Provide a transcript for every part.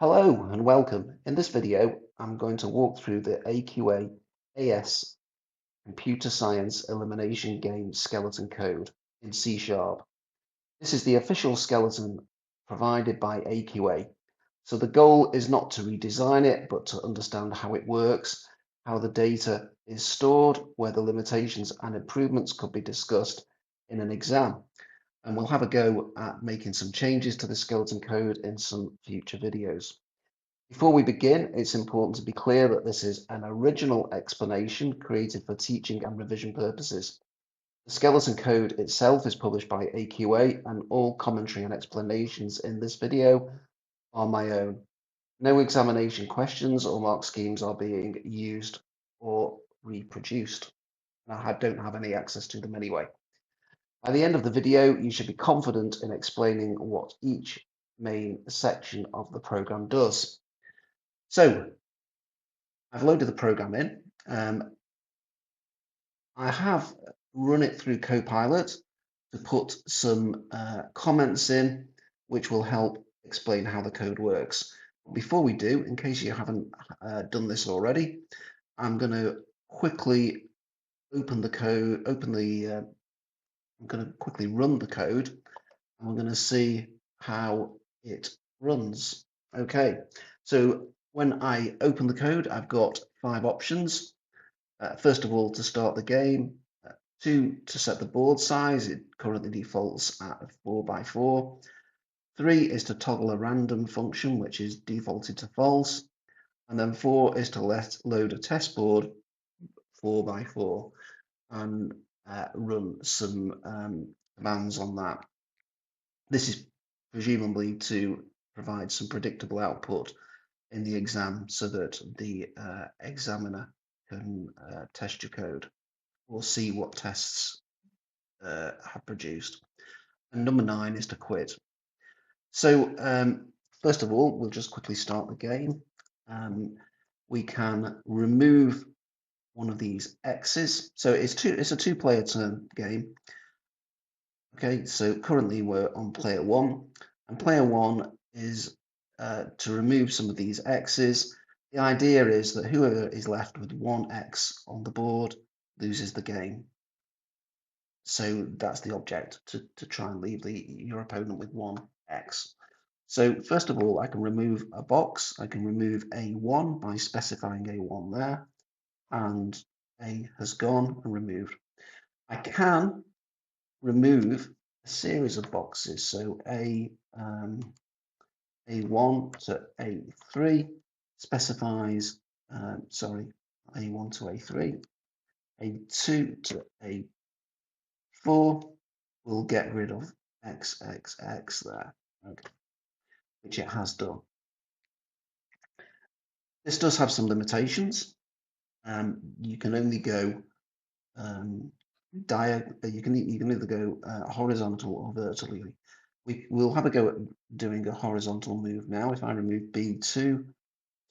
Hello and welcome. In this video, I'm going to walk through the AQA AS Computer Science Elimination Game skeleton code in C#. This is the official skeleton provided by AQA. So the goal is not to redesign it, but to understand how it works, how the data is stored, where the limitations and improvements could be discussed in an exam. And we'll have a go at making some changes to the skeleton code in some future videos. Before we begin, it's important to be clear that this is an original explanation created for teaching and revision purposes. The skeleton code itself is published by AQA, and all commentary and explanations in this video are my own. No examination questions or mark schemes are being used or reproduced. I don't have any access to them anyway. By the end of the video, you should be confident in explaining what each main section of the program does. So I've loaded the program in. I have run it through Copilot to put some comments in, which will help explain how the code works. Before we do, in case you haven't done this already, I'm going to quickly open the code, I'm going to quickly run the code, and we're going to see how it runs. Okay, so when I open the code, I've got 5 options. First of all, to start the game. 2, to set the board size. It currently defaults at 4x4. 3 is to toggle a random function, which is defaulted to false. And then 4 is to load a test board 4x4 and run some commands on that. This is presumably to provide some predictable output in the exam so that the examiner can test your code or see what tests have produced. And number 9 is to quit. So first of all, we'll just quickly start the game. We can remove one of these X's. So it's a 2-player turn game. Okay, so currently we're on player 1, and player 1 is to remove some of these X's. The idea is that whoever is left with 1 X on the board loses the game. So that's the object, to try and leave your opponent with 1 X. So first of all, I can remove a box. I can remove A1 by specifying A1 there, and A has gone and removed. I can remove a series of boxes. So A1 to A3 specifies, A1 to A3, A2 to A4 will get rid of XXX there, okay, which it has done. This does have some limitations. You can only go you can either go horizontal or vertically. We'll have a go at doing a horizontal move now. If I remove B2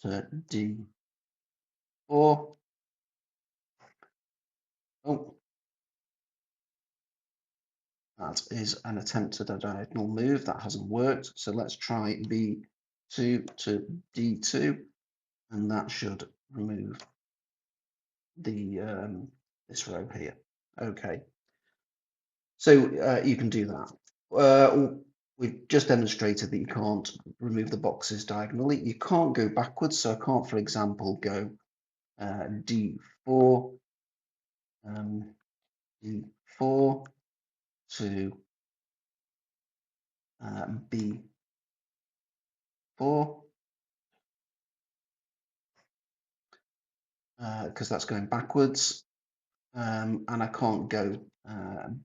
to D4, oh, that is an attempt at a diagonal move. That hasn't worked. So let's try B2 to D2, and that should remove the this row here. Okay, so you can do that. We've just demonstrated that you can't remove the boxes diagonally. You can't go backwards, so I can't, for example, go D4 D4 to B4 because that's going backwards, and I can't go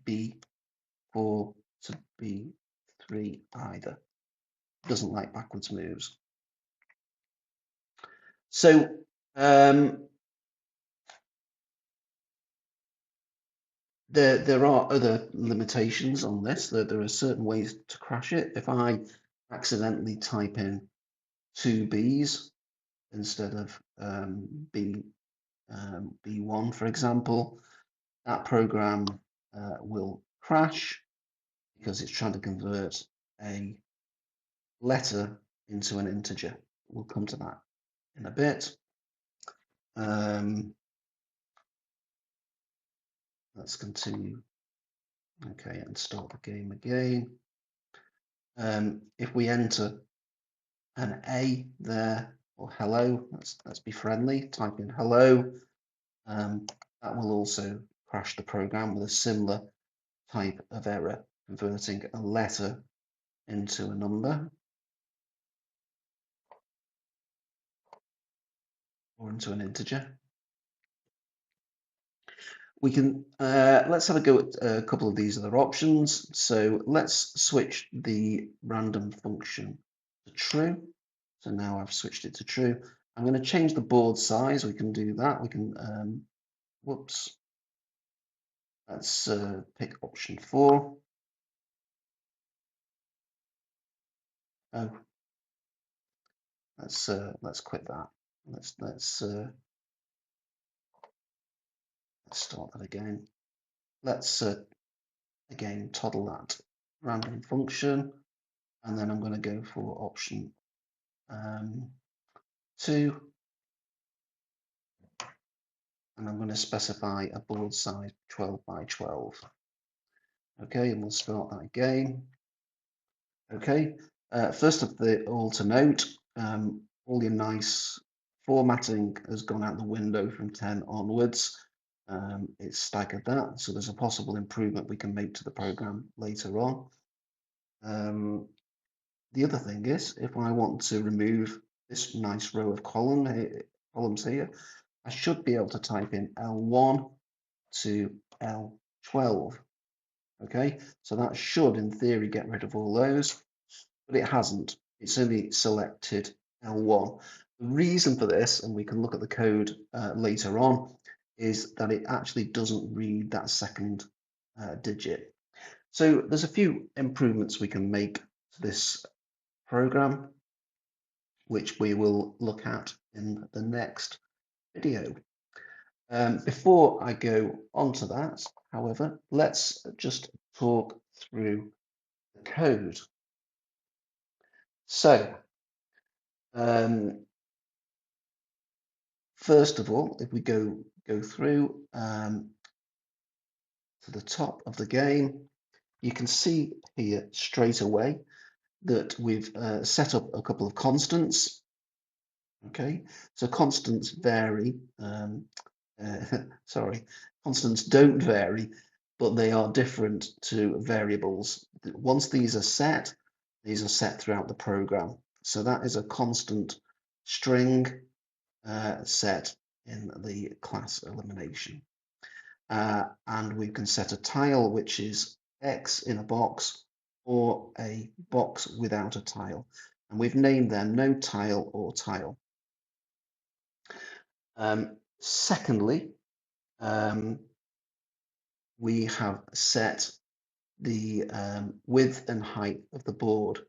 B4 to B3 either. Doesn't like backwards moves. So there are other limitations on this. There are certain ways to crash it. If I accidentally type in 2 B's instead of B1, for example, that program will crash because it's trying to convert a letter into an integer. we'll come to that in a bit. Let's continue. Okay, and start the game again. If we enter an A there, or hello, let's be friendly, type in hello. That will also crash the program with a similar type of error, converting a letter into a number or into an integer. We can, let's have a go at a couple of these other options. So let's switch the random function to true. So now I've switched it to true. I'm going to change the board size. We can do that. We can, whoops. Let's pick option 4. Oh, let's quit that. Let's start that again. Let's again toddle that random function, and then I'm going to go for option 2, and I'm going to specify a board size 12 by 12. Okay, and we'll start that again. Okay, first of all to note, all your nice formatting has gone out the window from 10 onwards. It's staggered that, so there's a possible improvement we can make to the program later on. The other thing is, if I want to remove this nice row of columns here, I should be able to type in L1 to L12. Okay, so that should, in theory, get rid of all those, but it hasn't. It's only selected L1. The reason for this, and we can look at the code later on, is that it actually doesn't read that second digit. So there's a few improvements we can make to this program, which we will look at in the next video. Before I go on to that, however, let's just talk through the code. So, first of all, if we go through to the top of the game, you can see here straight away that we've set up a couple of constants. Okay, so constants vary. Sorry, constants don't vary, but they are different to variables. Once these are set throughout the program. So that is a constant string set in the class elimination. And we can set a tile, which is X in a box, or a box without a tile. And we've named them no tile or tile. Secondly, we have set the width and height of the board.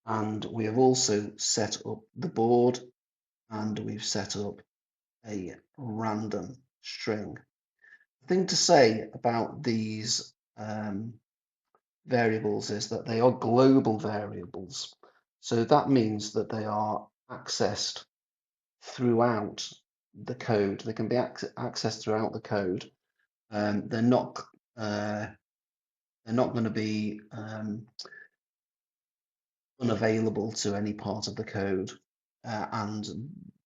And we have also set up the board, and we've set up a random string. The thing to say about these variables is that they are global variables. So that means that they are accessed throughout the code. They can be accessed throughout the code. They're not going to be unavailable to any part of the code. And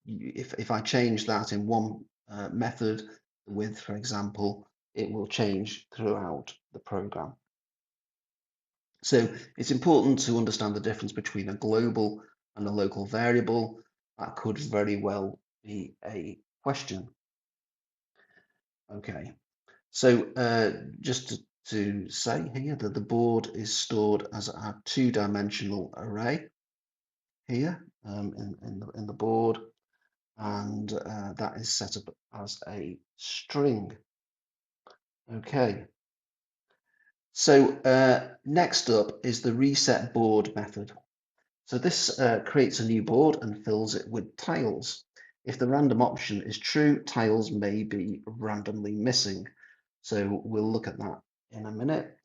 if I change that in one method, the width, for example, it will change throughout the program. So it's important to understand the difference between a global and a local variable. That could very well be a question. Okay, so just to say here that the board is stored as a 2-dimensional array here in the board, and that is set up as a string. Okay, so next up is the reset board method. So this creates a new board and fills it with tiles. If the random option is true, tiles may be randomly missing. So we'll look at that in a minute.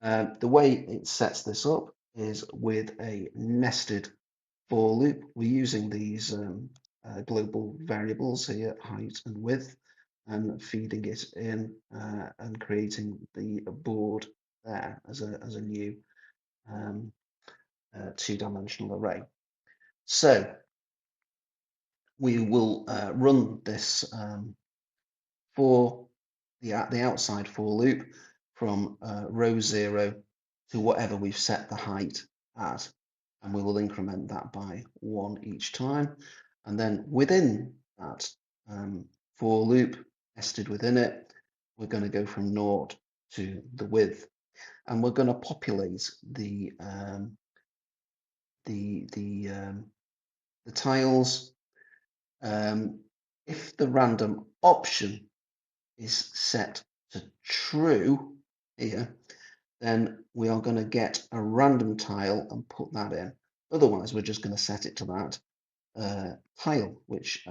The way it sets this up is with a nested for loop, we're using these global variables here, height and width, and feeding it in and creating the board there as a new two-dimensional array. So we will run this for the outside for loop from row 0 to whatever we've set the height at, and we will increment that by 1 each time. And then within that for loop nested within it, we're going to go from 0 to the width, and we're going to populate the tiles. If the random option is set to true here, then we are going to get a random tile and put that in. Otherwise, we're just going to set it to that tile, which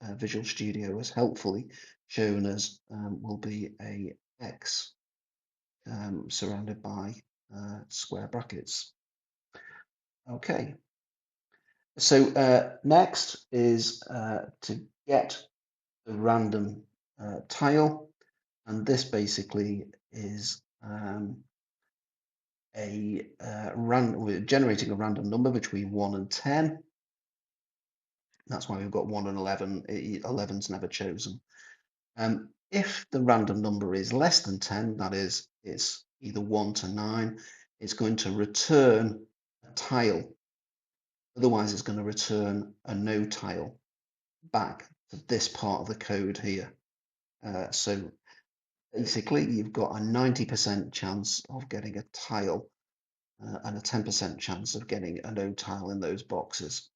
Visual Studio has helpfully shown us will be a X surrounded by square brackets. Okay. So next is to get the random tile, and this basically is we're generating a random number between 1 and 10. That's why we've got 1 and 11. 11's never chosen. If the random number is less than 10, that is, it's either 1 to 9, it's going to return a tile. Otherwise, it's going to return a no tile back to this part of the code here. So basically, you've got a 90% chance of getting a tile and a 10% chance of getting a no tile in those boxes.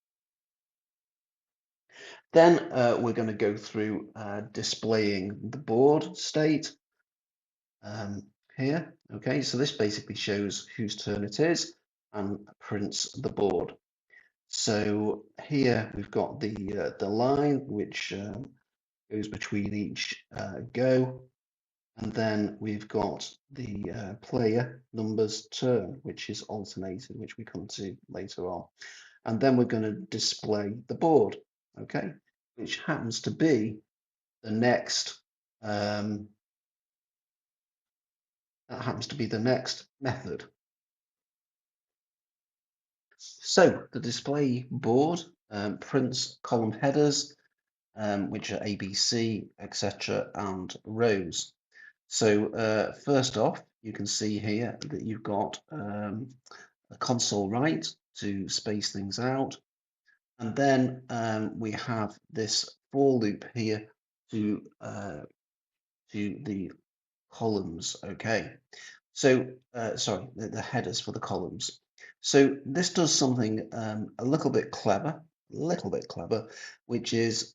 Then we're going to go through displaying the board state here. Okay, so this basically shows whose turn it is and prints the board. So here we've got the line which goes between each go, and then we've got the player numbers turn, which is alternated, which we come to later on. And then we're going to display the board, okay, which happens to be the next method. So the display board prints column headers, which are ABC, etc., and rows. So first off, you can see here that you've got a console right to space things out. And then we have this for loop here to the columns. Okay, so sorry, the headers for the columns. So this does something a little bit clever, which is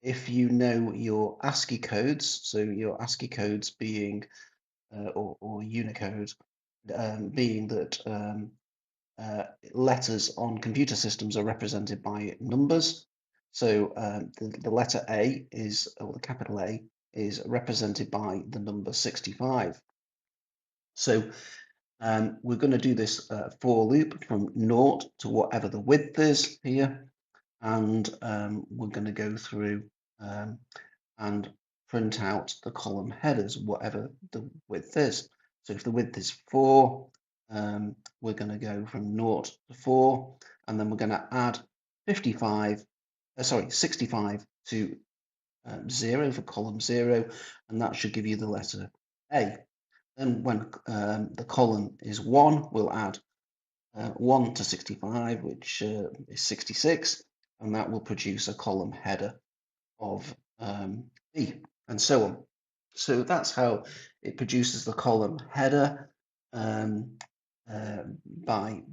if you know your ASCII codes, so your ASCII codes being or Unicode being that letters on computer systems are represented by numbers. So the letter A is, or the capital A, is represented by the number 65. So we're going to do this for loop from 0 to whatever the width is here, and we're going to go through and print out the column headers, whatever the width is. So if the width is 4, we're going to go from 0 to 4, and then we're going to add 65 to 0 for column 0, and that should give you the letter A. Then when the column is 1, we'll add 1 to 65, which is 66, and that will produce a column header of B, and so on. So that's how it produces the column header by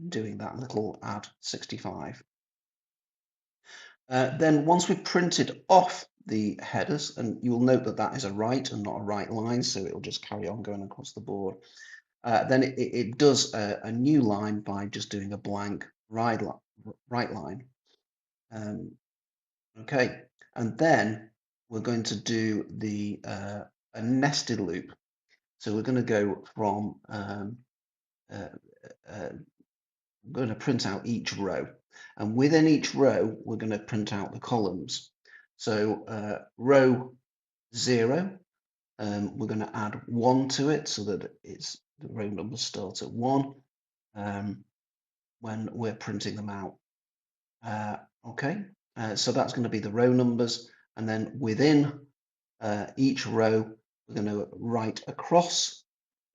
doing that little add 65. Then once we've printed off the headers, and you'll note that that is a right and not a right line, so it'll just carry on going across the board. Then it does a new line by just doing a blank right line. Okay, and then we're going to do the a nested loop. So we're going to go from going to print out each row, and within each row we're going to print out the columns. So row 0, we're going to add 1 to it so that the row number starts at 1 when we're printing them out. Okay, so that's going to be the row numbers, and then within each row we're going to write across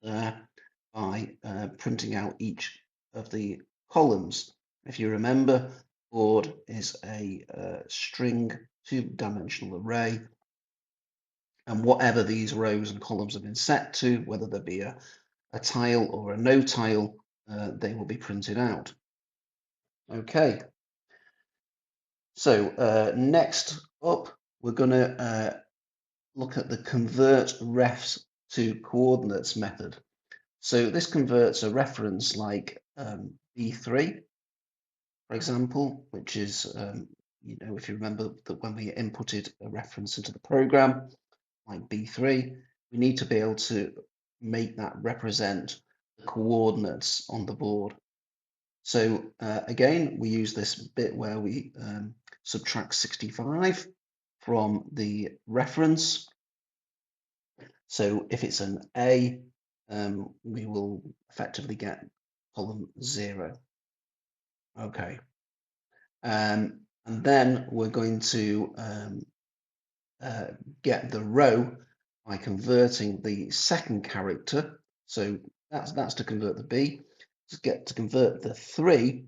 there by printing out each of the columns. If you remember, board is a string 2-dimensional array, and whatever these rows and columns have been set to, whether there be a tile or a no tile, they will be printed out. Okay, so next up we're going to look at the convert refs to coordinates method. So this converts a reference like B3, for example, which is, if you remember that when we inputted a reference into the program, like B3, we need to be able to make that represent the coordinates on the board. So again, we use this bit where we subtract 65 from the reference. So if it's an A, we will effectively get column 0. Okay. And then we're going to get the row by converting the second character. So that's to convert the B. To convert the 3,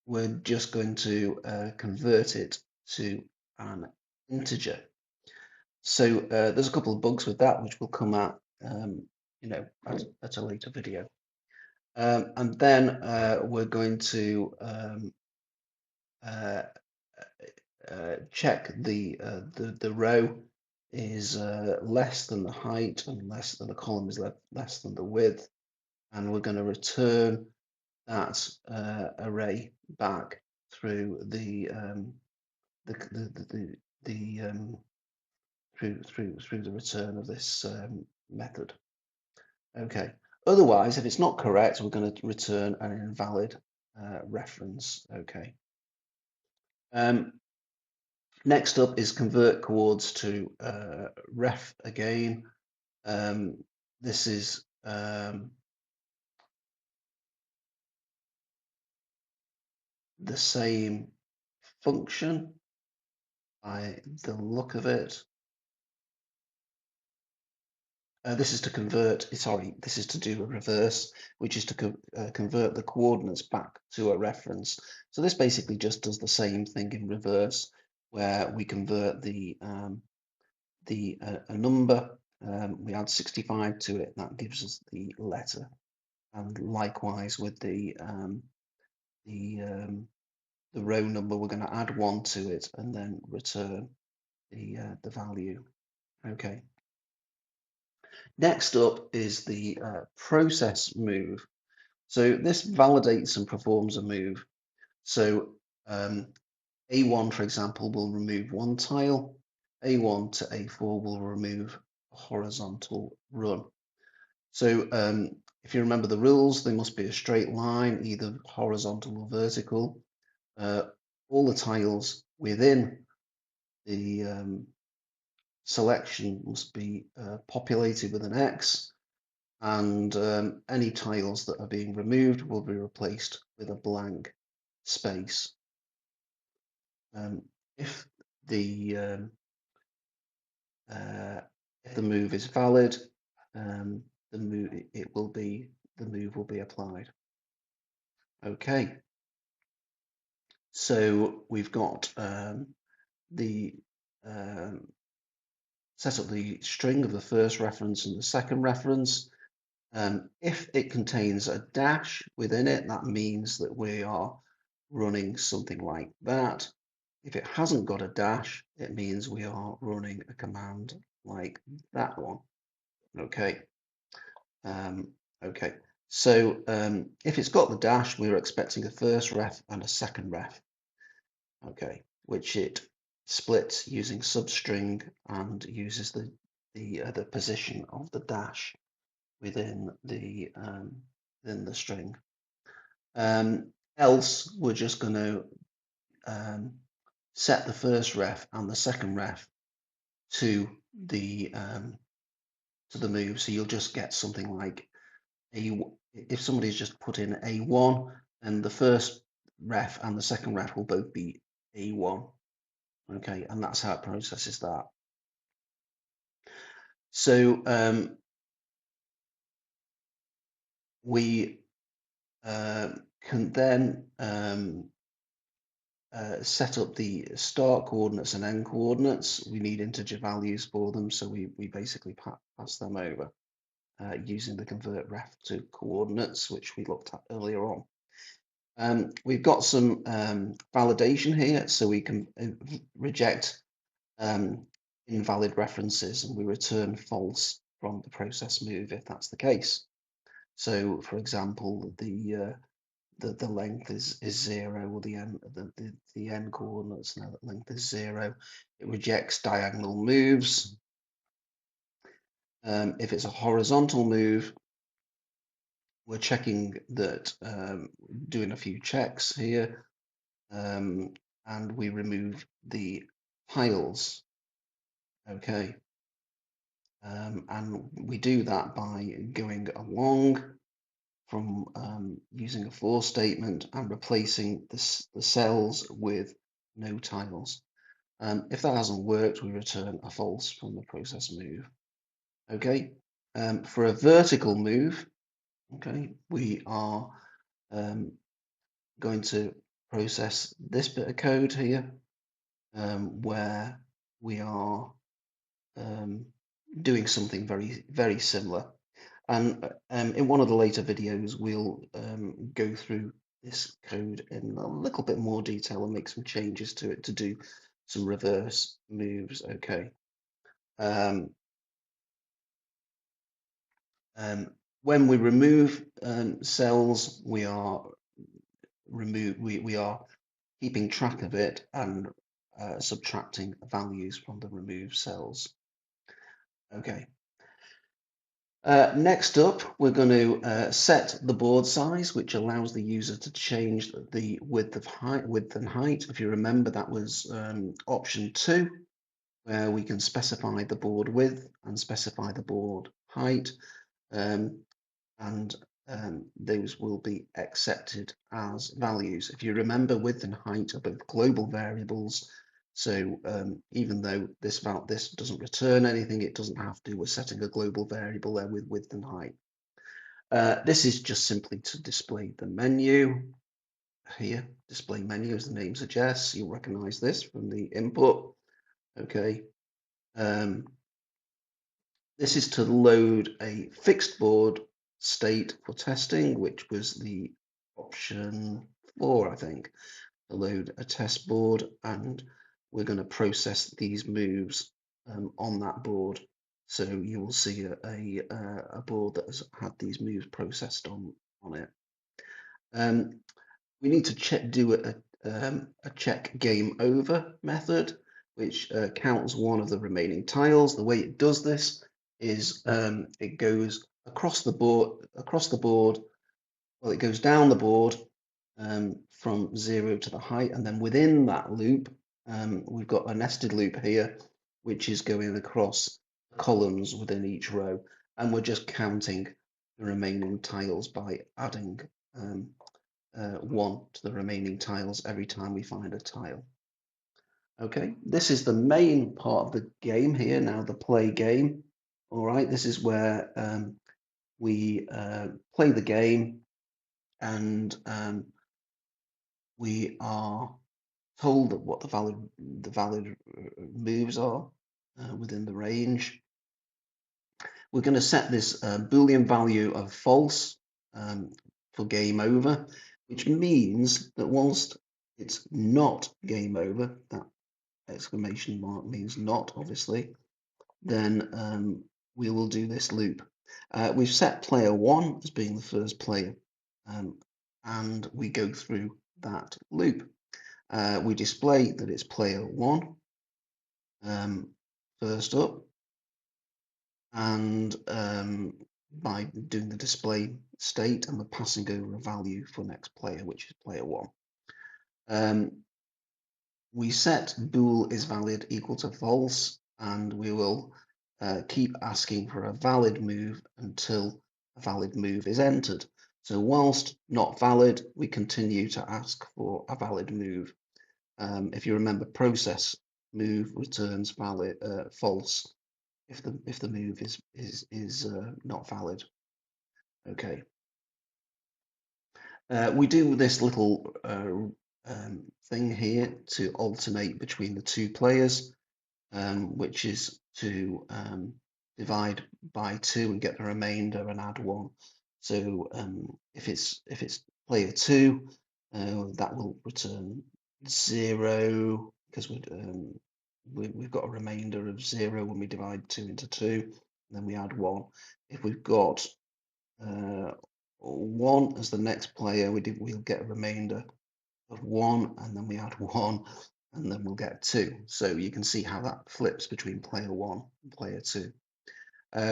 we're just going to convert it to an integer. So there's a couple of bugs with that, which will come out, at a later video. And then we're going to check the row is less than the height and less than the column is less than the width, and we're going to return that array back through through the return of this method. Okay. Otherwise, if it's not correct, we're going to return an invalid reference. Okay. Next up is convert coords to ref again. This is the same function by the look of it. This is to convert, sorry, this is to do a reverse, which is to convert the coordinates back to a reference. So this basically just does the same thing in reverse, where we convert a number, we add 65 to it, that gives us the letter. And likewise with the row number, we're going to add 1 to it and then return the value. Okay. Next up is the process move. So this validates and performs a move. So A1, for example, will remove 1 tile. A1 to A4 will remove a horizontal run. So if you remember the rules, they must be a straight line, either horizontal or vertical. All the tiles within the selection must be populated with an X, and any tiles that are being removed will be replaced with a blank space. If the move is valid, the move will be applied. Okay, so we've got the set up the string of the first reference and the second reference. If it contains a dash within it, that means that we are running something like that. If it hasn't got a dash, it means we are running a command like that one. Okay. Okay. So if it's got the dash, we're expecting a first ref and a second ref. Okay, which it splits using substring and uses the position of the dash within the string. Else we're just going to set the first ref and the second ref to the move. So you'll just get something like if somebody's just put in A1, then the first ref and the second ref will both be A1. Okay, and that's how it processes that. So we can then set up the start coordinates and end coordinates. We need integer values for them, so we basically pass them over using the convert ref to coordinates, which we looked at earlier on. We've got some validation here, so we can reject invalid references, and we return false from the process move if that's the case. So, for example, the length is 0, or the end coordinates now that length is 0. It rejects diagonal moves. If it's a horizontal move, we're checking that, doing a few checks here, and we remove the tiles. Okay, and we do that by going along from using a for statement and replacing the cells with no tiles. If that hasn't worked, we return a false from the process move. Okay, for a vertical move, okay, we are going to process this bit of code here, where we are doing something very similar. And in one of the later videos, we'll go through this code in a little bit more detail and make some changes to it to do some reverse moves. Okay. When we remove cells, we are keeping track of it and subtracting values from the removed cells. Okay. Next up, we're going to set the board size, which allows the user to change the width and height. If you remember, that was option 2, where we can specify the board width and specify the board height, and those will be accepted as values. If you remember, width and height are both global variables. So even though this doesn't return anything, it doesn't have to. We're setting a global variable there with width and height. This is just simply to display the menu here. Display menu, as the name suggests. You'll recognize this from the input. Okay. This is to load a fixed board state for testing, which was the option 4, I think. Load a test board, and we're going to process these moves on that board. So you will see a board that has had these moves processed on it. We need to do a check game over method, which counts one of the remaining tiles. The way it does this is it goes across the board. Well, it goes down the board from 0 to the height, and then within that loop, we've got a nested loop here, which is going across columns within each row, and we're just counting the remaining tiles by adding 1 to the remaining tiles every time we find a tile. Okay, this is the main part of the game here, now the play game. All right, this is where we play the game, and we are told what the valid moves are within the range. We're going to set this Boolean value of false for game over, which means that whilst it's not game over, that exclamation mark means not, obviously, then we will do this loop. We've set player 1 as being the first player, and we go through that loop. We display that it's player 1 first up, and by doing the display state, and we're passing over a value for next player, which is player 1. We set bool is valid equal to false, and we will keep asking for a valid move until a valid move is entered. So whilst not valid, we continue to ask for a valid move. If you remember, process move returns valid false if the move is not valid. Okay. We do this little thing here to alternate between the two players, which is to divide by 2 and get the remainder and add 1. So if it's player 2, that will return 0 because we've got a remainder of 0 when we divide 2 into 2, and then we add 1. If we've got 1 as the next player, we'll get a remainder of 1, and then we add 1, and then we'll get 2. So you can see how that flips between player 1 and player 2.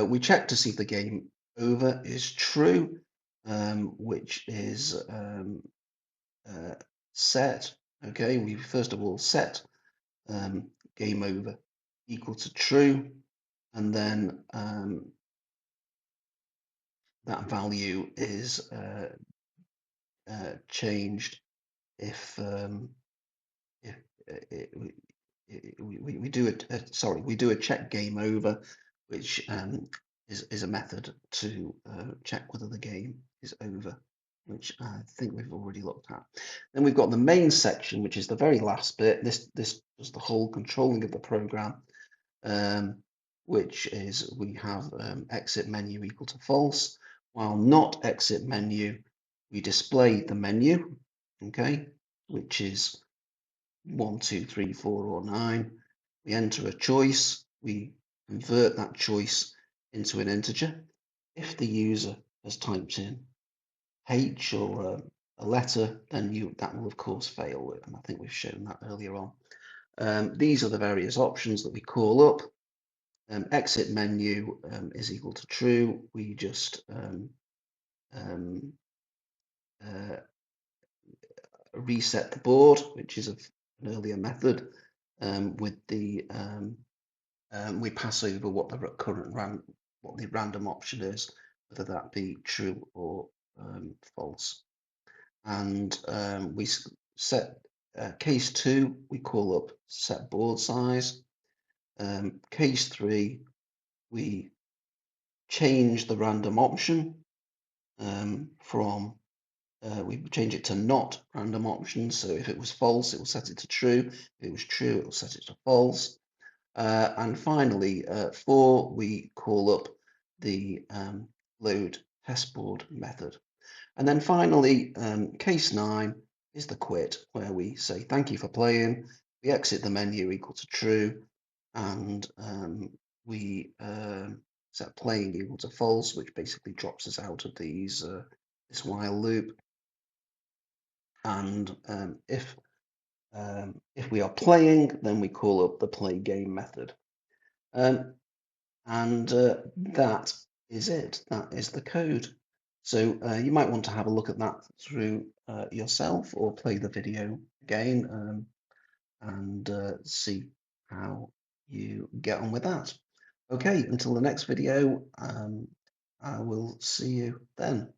We check to see if the game over is true, which is set. Okay, we first of all set game over equal to true, and then that value is changed if we do a check game over, which is a method to check whether the game is over, which I think we've already looked at. Then we've got the main section, which is the very last bit. This does the whole controlling of the program, which is we have exit menu equal to false. While not exit menu, we display the menu, okay, which is 1, 2, 3, 4, or 9. We enter a choice. We convert that choice into an integer. If the user has typed in H or a letter, then that will of course fail, and I think we've shown that earlier on. These are the various options that we call up. Exit menu is equal to true. We just reset the board, which is an earlier method, with the we pass over what the random option is, whether that be true or false. And we set case 2, we call up set board size. Case 3, we change the random option from we change it to not random option. So if it was false, it will set it to true. If it was true, it will set it to false. And finally, 4, we call up the load testboard method. And then finally, case 9 is the quit, where we say thank you for playing. We exit the menu equal to true, and we set playing equal to false, which basically drops us out of this while loop. And if we are playing, then we call up the play game method. And that is it. That is the code. So you might want to have a look at that through yourself, or play the video again and see how you get on with that. Okay, until the next video, I will see you then.